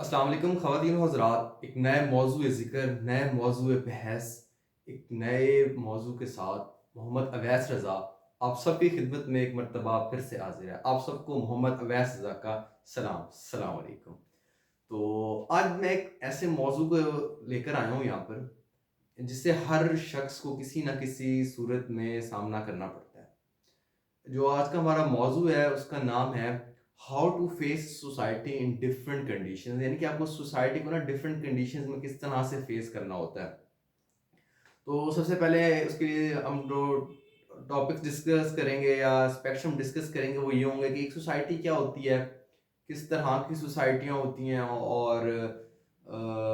अस्सलाम वालेकुम ख़वातीन व हज़रात, एक नए मौज़ूए ज़िक्र, नए मौज़ूए बहस, एक नए मौज़ू के साथ मोहम्मद अवैस रज़ा आप सबकी खिदमत में एक मर्तबा फिर से हाज़िर है। आप सबको मोहम्मद अवैस रज़ा का सलाम, अस्सलाम वालेकुम। तो आज मैं एक ऐसे मौज़ू को लेकर आया हूँ यहाँ पर, जिससे हर शख़्स को किसी न किसी सूरत में सामना करना पड़ता है। जो आज का हमारा मौज़ू है उसका नाम है how to face society in different conditions, यानी कि आपको सोसाइटी को ना डिफरेंट कंडीशंस में किस तरह से फेस करना होता है। तो सबसे पहले उसके लिए हम जो टॉपिक्स डिस्कस करेंगे या एस्पेक्ट्स हम डिस्कस करेंगे वो ये होंगे कि एक सोसाइटी क्या होती है, किस तरह की सोसाइटियाँ होती हैं और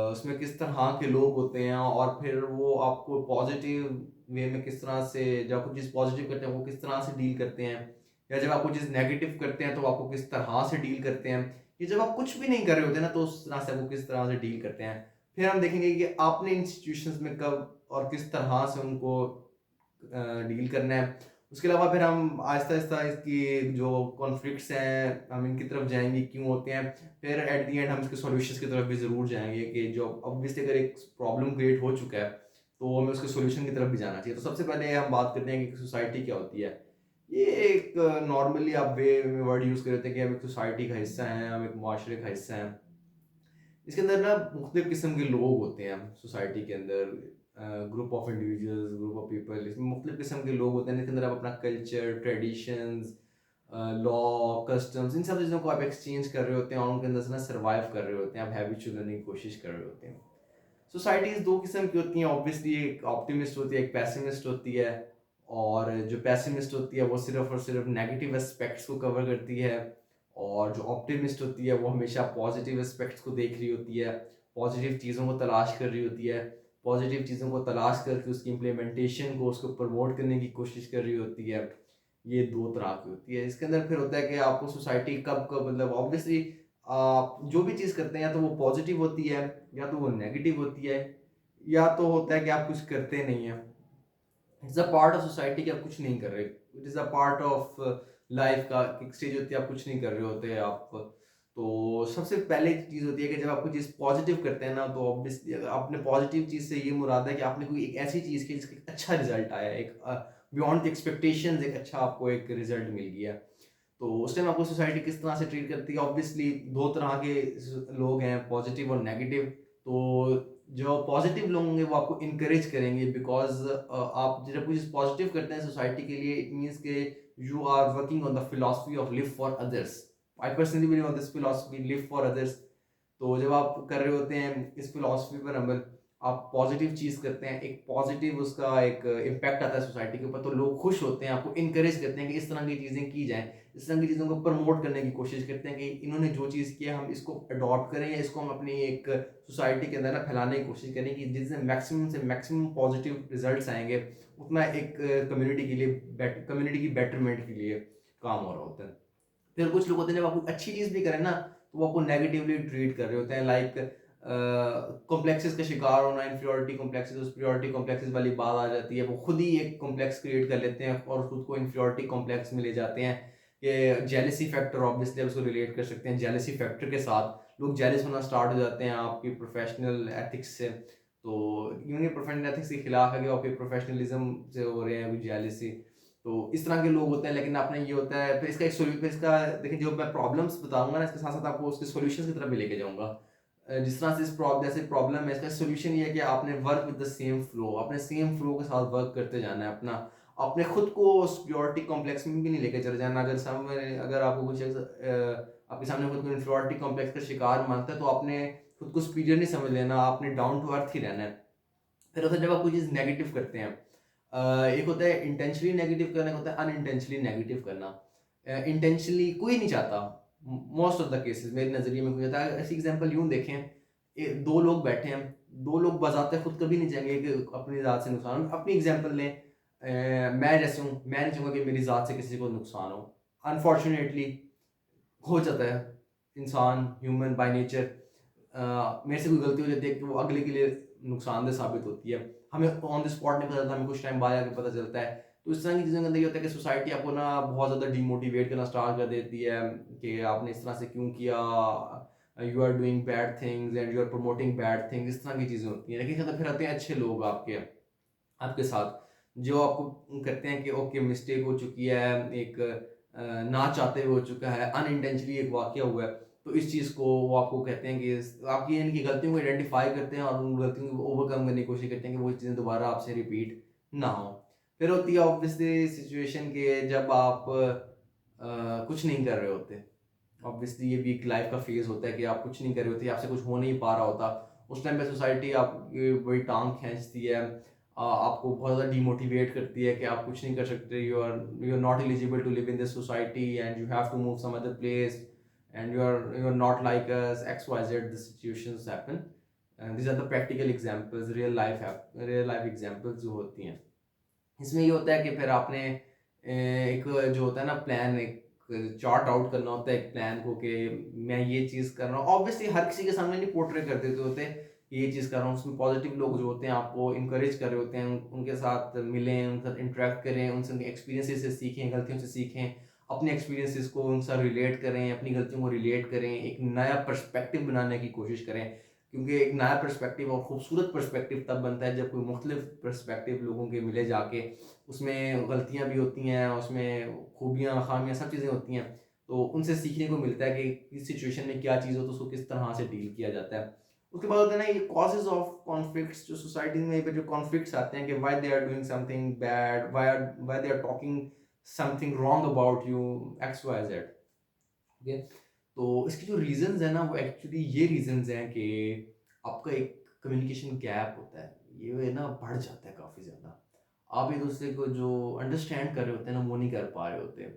उसमें किस तरह के लोग होते हैं और फिर वो आपको पॉजिटिव वे में किस तरह से, जब आप कुछ चीज़ पॉजिटिव करते हैं वो किस तरह से डील करते हैं, या जब आप कुछ चीज़ नेगेटिव करते हैं तो आपको किस तरह से डील करते हैं, ये जब आप कुछ भी नहीं कर रहे होते ना तो उस तरह से आपको किस तरह से डील करते हैं। फिर हम देखेंगे कि आपने इन सिचुएशंस में कब और किस तरह से उनको डील करना है। उसके अलावा फिर हम आहिस्ता-आहिस्ता इसकी जो कॉन्फ्लिक्ट्स हैं, हम इनकी तरफ जाएँगे, क्यों होते हैं। फिर एट द एंड हम इसके सॉल्यूशंस की तरफ भी ज़रूर जाएँगे कि जो ऑब्वियसली अगर एक प्रॉब्लम क्रिएट हो चुका है, तो हमें उसके सॉल्यूशन की तरफ भी जाना चाहिए। तो सबसे पहले हम बात करते हैं कि सोसाइटी क्या होती है। ये एक नॉर्मली आप वे में वर्ड यूज़ कर लेते हैं कि हम एक सोसाइटी का हिस्सा हैं, हम एक मुआशरे का हिस्सा हैं। इसके अंदर ना मुख्तलिफ किस्म के लोग होते हैं सोसाइटी के अंदर, group of individuals, group of people, इसमें मुख्तलिफ किस्म के लोग होते हैं। इसके अंदर आप अपना कल्चर, ट्रेडिशंस, लॉ, कस्टम्स, इन सब चीज़ों को आप एक्सचेंज कर रहे होते हैं और उनके अंदर से ना सर्वाइव कर रहे होते हैं, आप हैबिचुअल रहने की कोशिश कर रहे होते हैं। सोसाइटीज़ दो किस्म की होती हैं ऑब्वियसली, एक ऑप्टिमिस्ट होती है, एक पेसिमिस्ट होती है। और जो पेसिमिस्ट होती है वो सिर्फ़ और सिर्फ़ नेगेटिव एस्पेक्ट्स को कवर करती है, और जो ऑप्टिमिस्ट होती है वो हमेशा पॉजिटिव एस्पेक्ट्स को देख रही होती है, पॉजिटिव चीज़ों को तलाश कर रही होती है, पॉजिटिव चीज़ों को तलाश करके उसकी इम्प्लीमेंटेशन को, उसको प्रमोट करने की कोशिश कर रही होती है। ये 2 तरह की होती है। इसके अंदर फिर होता है कि आपको सोसाइटी कब-कब, मतलब ऑब्वियसली आप जो भी चीज़ करते हैं या तो वो पॉजिटिव होती है, या तो वो नेगेटिव होती है, या तो होता है कि आप कुछ करते नहीं हैं। It's a part of society कि आप कुछ नहीं कर रहे। It is a part of life का एक स्टेज होती है, आप कुछ नहीं कर रहे होते आप। तो सबसे पहले चीज़ होती है कि जब आप कोई चीज़ पॉजिटिव करते हैं ना, तो ऑब्वियसली अगर आपने पॉजिटिव चीज़ से ये मुराद है कि आपने कोई एक ऐसी चीज़ की जिसका एक अच्छा रिजल्ट आया, एक बियॉन्ड द एक्सपेक्टेशंस एक अच्छा आपको एक रिजल्ट मिल गया। तो उस टाइम आपको सोसाइटी किस तरह से ट्रीट करती है, ऑब्वियसली 2 तरह के लोग हैं, पॉजिटिव और नेगेटिव। तो जो पॉजिटिव लोग होंगे वो आपको इनकरेज करेंगे, बिकॉज़ आप जब कुछ पॉजिटिव करते हैं सोसाइटी के लिए, इट मीन्स के you are working on the philosophy of live for others. I personally believe on this philosophy, live for others. तो जब आप कर रहे होते हैं इस फिलॉसफी पर अमल, आप पॉजिटिव चीज़ करते हैं, एक पॉजिटिव उसका एक इम्पैक्ट आता है सोसाइटी के ऊपर, तो लोग खुश होते हैं, आपको इनकरेज करते हैं कि इस तरह की चीज़ें की जाएँ। इस तरह की चीज़ों को प्रमोट करने की कोशिश करते हैं कि इन्होंने जो चीज़ किया हम इसको अडॉप्ट करें, या इसको हम अपनी एक सोसाइटी के अंदर ना फैलाने की कोशिश करें कि जिससे मैक्सिमम से मैक्सिमम पॉजिटिव रिजल्ट्स आएँगे, उतना एक कम्युनिटी के लिए कम्युनिटी की बेटरमेंट के लिए काम हो रहा होता है। फिर कुछ लोग होते हैं जब आप कोई अच्छी चीज़ भी करें ना, तो वो आपको नेगेटिवली ट्रीट कर रहे होते हैं, लाइक कॉम्प्लेक्सेस का शिकार होना, इन्फीरियॉरिटी कॉम्प्लेक्सेस, सुपीरियॉरिटी कॉम्प्लेक्सेस वाली बात आ जाती है। वो खुद ही एक कॉम्प्लेक्स क्रिएट कर लेते हैं और खुद को इन्फीरियॉरिटी कॉम्प्लेक्स में ले जाते हैं। ये जेलसी फैक्टर, ऑब्वियसली आप उसको रिलेट कर सकते हैं जेलसी फैक्टर के साथ। लोग जेलस होना स्टार्ट हो जाते हैं आपकी प्रोफेशनल एथिक्स से। तो यूँ ये प्रोफेशनल एथिक्स के खिलाफ है कि आपके प्रोफेशनलिज्म से हो रहे हैं जेलसी। तो इस तरह के लोग होते हैं, लेकिन आपने ये होता है, फिर इसका एक फिर इसका देखिए, जो मैं प्रॉब्लम्स बताऊँगा ना, इसके साथ-साथ आपको उसके सॉल्यूशंस की तरफ भी लेके जाऊँगा। जिस तरह से जैसे प्रॉब्लम है, इसका सॉल्यूशन ये है कि आपने work with the same flow, आपने सेम फ्लो के साथ वर्क करते जाना है अपना। आपने खुद को सुपीरियॉरिटी कॉम्प्लेक्स में भी नहीं लेके चले जाना। अगर आपको कुछ आपके सामने खुद को इन्फीरियॉरिटी कॉम्प्लेक्स का शिकार मानता है, तो आपने खुद को सुपीरियर नहीं समझ लेना, आपने डाउन टू अर्थ ही रहना है। फिर होता है जब आप कोई चीज़ नेगेटिव करते हैं, एक होता है इंटेंशनली नेगेटिव करना, एक होता है अनइंटेंशनली नेगेटिव करना। इंटेंशनली कोई नहीं चाहता, मोस्ट ऑफ द केसेस मेरे नज़रिए में कोई होता है। ऐसी एग्जांपल यूँ देखें, 2 लोग बैठे हैं, 2 लोग बज़ाते खुद कभी नहीं चाहेंगे कि अपनी ज़ात से नुकसान हो। अपनी एग्जांपल लें, मैं जैसे हूँ, मैं नहीं चाहूँगा कि मेरी ज़ात से किसी को नुकसान हो। अनफॉर्चुनेटली हो जाता है, इंसान ह्यूमन बाय नेचर, मेरे से कोई गलती हो जाती है कि वो अगले के लिए नुकसानदेह साबित होती है। हमें ऑन द स्पॉट नहीं पता चलता, हमें कुछ टाइम बाद आके पता चलता है। तो इस तरह की चीज़ों के अंदर ये होता है कि सोसाइटी आपको ना बहुत ज़्यादा डिमोटिवेट करना स्टार्ट कर देती है कि आपने इस तरह से क्यों किया? You are doing bad things and you are promoting bad things, इस तरह की चीज़ें होती हैं। लेकिन फिर आते हैं अच्छे लोग आपके आपके साथ, जो आपको कहते हैं कि ओके मिस्टेक हो चुकी है, एक ना चाहते हुए हो चुका है, अनइंटेंशनली एक वाक़या हुआ है, तो इस चीज़ को वो आपको कहते हैं कि आपकी यानी कि गलतियों को आइडेंटिफ़ाई करते हैं और उन गलतियों को ओवरकम करने की कोशिश करते हैं कि वो चीज़ें दोबारा आपसे रिपीट ना हो। फिर होती है ऑब्वियसली सिचुएशन कि जब आप कुछ नहीं कर रहे होते। ऑब्वियसली ये भी एक लाइफ का फेज़ होता है कि आप कुछ नहीं कर रहे होते, आपसे कुछ हो नहीं पा रहा होता। उस टाइम पे सोसाइटी आपकी बड़ी टाँग खींचती है, आपको बहुत ज़्यादा डिमोटिवेट करती है कि आप कुछ नहीं कर सकते, you are not eligible to live in this society and you have to move some other place and you are not like us, X Y Z the situations happen. These are the practical examples, real life examples जो होती हैं। इसमें ये होता है कि फिर आपने एक जो होता है ना प्लान, एक चार्ट आउट करना होता है एक प्लान को कि मैं ये चीज़ कर रहा हूँ। ऑब्वियसली हर किसी के सामने नहीं पोर्ट्रे कर देते होते कि ये चीज़ कर रहा हूँ। उसमें पॉजिटिव लोग जो होते हैं आपको इंकरेज कर रहे होते हैं, उनके साथ मिलें, उनके साथ इंटरेक्ट करें, उनसे उनके एक्सपीरियंसेस से सीखें, गलतियों से सीखें, अपने एक्सपीरियंसेस को उनके साथ रिलेट करें, अपनी गलतियों को रिलेट करें, एक नया पर्सपेक्टिव बनाने की कोशिश करें। क्योंकि एक नया पर्सपेक्टिव और खूबसूरत पर्सपेक्टिव तब बनता है जब कोई मुख्तलिफ पर्सपेक्टिव लोगों के मिले जाके, उसमें गलतियाँ भी होती हैं, उसमें खूबियाँ, ख़ामियाँ सब चीज़ें होती हैं। तो उनसे सीखने को मिलता है कि इस सिचुएशन में क्या चीज़ हो तो उसको किस तरह से डील किया जाता है। उसके बाद होता है ना ये कॉजेज़ ऑफ कॉन्फ्लिक्ट्स, जो सोसाइटी में पे जो कॉन्फ्लिक्ट्स आते हैं कि why they are doing something bad, why they are talking something wrong about you, X Y Z. ठीक है? तो इसके जो रीज़न्स हैं ना वो एक्चुअली ये रीज़न्स हैं कि आपका एक कम्युनिकेशन गैप होता है। ये ना बढ़ जाता है काफ़ी ज़्यादा। आप एक-दूसरे को जो अंडरस्टैंड कर रहे होते हैं ना वो नहीं कर पा रहे होते।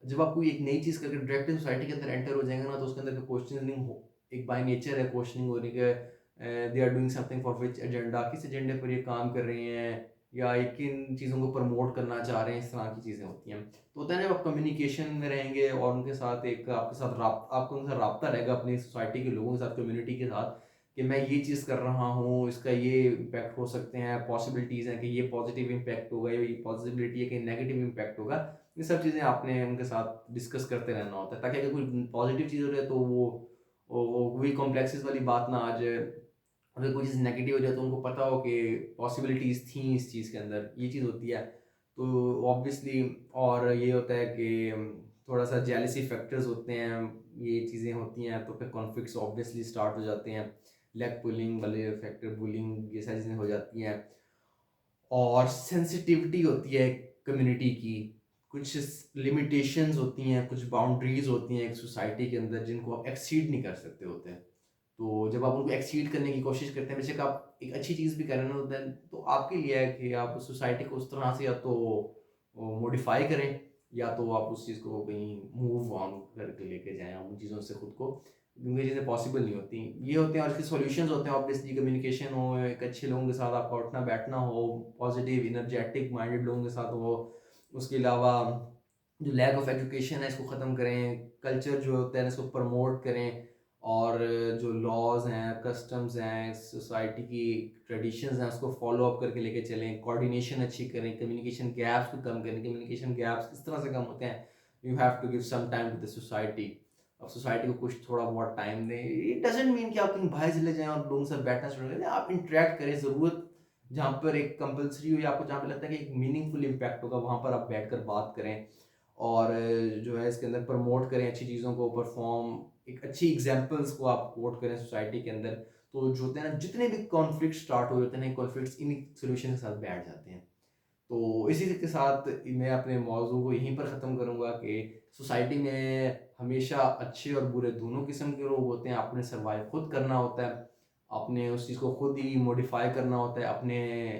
जब आप कोई एक नई चीज़ करके डायरेक्ट सोसाइटी के अंदर एंटर हो जाएँगे ना तो उसके अंदर क्वेश्चनिंग हो, एक बाय नेचर है क्वेश्चनिंग हो रही है कि they are doing something for which agenda, किस एजेंडे पर ये काम कर रहे हैं या ये किन चीज़ों को प्रमोट करना चाह रहे हैं, इस तरह की चीज़ें होती हैं। तो होता है ना जब आप कम्युनिकेशन में रहेंगे और उनके साथ एक आपके साथ आपका उनसे राब्ता रहेगा अपनी सोसाइटी के लोगों के साथ, कम्युनिटी के साथ कि मैं ये चीज़ कर रहा हूँ, इसका ये इम्पैक्ट हो सकते हैं, पॉसिबिलिटीज़ हैं कि ये पॉजिटिव इम्पैक्ट होगा, ये पॉसिबिलिटी है कि नेगेटिव इम्पैक्ट होगा। ये सब चीज़ें आपने उनके साथ डिस्कस करते रहना होता है ताकि अगर कोई पॉजिटिव चीज़ हो रही है तो वो वही कॉम्प्लेक्सेस वाली बात ना आ जाए। अगर कोई चीज़ नेगेटिव हो जाए तो उनको पता हो कि पॉसिबिलिटीज़ थी इस चीज़ के अंदर, ये चीज़ होती है। तो ऑब्वियसली और ये होता है कि थोड़ा-सा जेलसी फैक्टर्स होते हैं, ये चीज़ें होती हैं तो फिर कॉन्फ्लिक्ट्स ऑब्वियसली स्टार्ट हो जाते हैं। लेग पुलिंग वाले फैक्टर, बुलिंग, ये सारी चीज़ें हो जाती हैं। और सेंसिटिविटी होती है कम्युनिटी की, कुछ लिमिटेशंस होती हैं, कुछ बाउंड्रीज़ होती हैं एक सोसाइटी के अंदर जिनको आप एक्सीड नहीं कर सकते होते हैं। तो जब आप उनको एक्सीड करने की कोशिश करते हैं, बेशक आप एक अच्छी चीज़ भी कर रहे हो देन तो आपके लिए है कि आप उस सोसाइटी को उस तरह से या तो मॉडिफ़ाई करें या तो आप उस चीज़ को कहीं मूव ऑन करके लेके जाएँ उन चीज़ों से खुद को, क्योंकि ये चीज़ें पॉसिबल नहीं होती। ये होते हैं और इसके सॉल्यूशंस होते हैं ऑब्वियसली कम्युनिकेशन हो, एक अच्छे लोगों के साथ आपका उठना-बैठना हो, पॉजिटिव एनर्जेटिक माइंडेड लोगों के साथ हो। उसके अलावा जो लैक ऑफ एजुकेशन है इसको ख़त्म करें, कल्चर जो होता है ना इसको प्रमोट करें और जो लॉज़ हैं, कस्टम्स हैं, सोसाइटी की ट्रेडिशंस हैं उसको फ़ॉलो अप करके लेके चलें, कोऑर्डिनेशन अच्छी करें, कम्युनिकेशन गैप्स को कम करें। कम्युनिकेशन गैप्स किस तरह से कम होते हैं? You have to give some time to the society. अब सोसाइटी को कुछ थोड़ा बहुत टाइम दें। इट डज़न्ट मीन कि आप कहीं बाहर चले जाएँ और लोगों से बैठना शुरू कर दें। आप इंटरैक्ट करें, ज़रूरत जहाँ पर एक कंपल्सरी हो या आपको जहाँ पे लगता है कि एक मीनिंगफुल इम्पैक्ट होगा वहाँ पर आप बैठकर बात करें। और जो है इसके अंदर प्रमोट करें अच्छी चीज़ों को, परफॉर्म एक अच्छी एग्जांपल्स को आप कोट करें सोसाइटी के अंदर। तो जो होते हैं ना जितने भी कॉन्फ्लिक्ट स्टार्ट हो जाते हैं ना, कॉन्फ्लिक्ट्स इन्हीं सॉल्यूशन के साथ बैठ जाते हैं। तो इसी के साथ मैं अपने मौज़ू को यहीं पर ख़त्म करूँगा कि सोसाइटी में हमेशा अच्छे और बुरे दोनों किस्म के लोग होते हैं। आपने सर्वाइव खुद करना होता है। आपने उस चीज़ को खुद ही मॉडिफ़ाई करना होता है अपने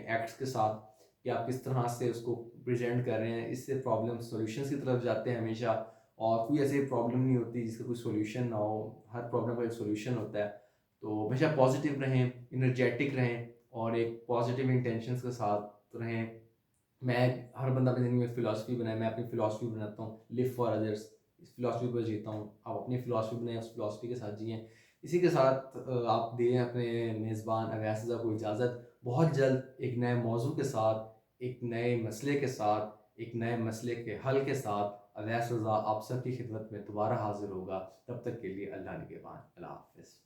एक्ट्स के साथ कि आप किस तरह से उसको प्रेज़ेंट कर रहे हैं। इससे प्रॉब्लम सॉल्यूशंस की तरफ जाते हैं हमेशा और कोई ऐसी प्रॉब्लम नहीं होती जिसका कोई सॉल्यूशन ना हो। हर प्रॉब्लम का एक सॉल्यूशन होता है। तो हमेशा पॉज़िटिव रहें, एनर्जेटिक रहें और एक पॉज़िटिव इंटेंशंस के साथ रहें। मैं हर बंदा अपनी ज़िंदगी में फ़िलॉसफ़ी बनाए, मैं अपनी फ़िलॉसफ़ी बनाता हूँ, लिव फॉर अदर्स, इस फ़िलॉसफ़ी पर जीता हूँ। आप अपनी फ़िलॉसफ़ी बनाएँ, उस फ़िलॉसफ़ी के साथ जिएँ। इसी के साथ आप दें अपने मेज़बान अवैस रज़ा को इजाज़त। बहुत जल्द एक नए मौज़ू के साथ, एक नए मसले के साथ, एक नए मसले के हल के साथ अवैस रज़ा आप सबकी खिदमत में दोबारा हाजिर होगा। तब तक के लिए अल्लाह निगहबान। अल्लाह हाफ़िज़।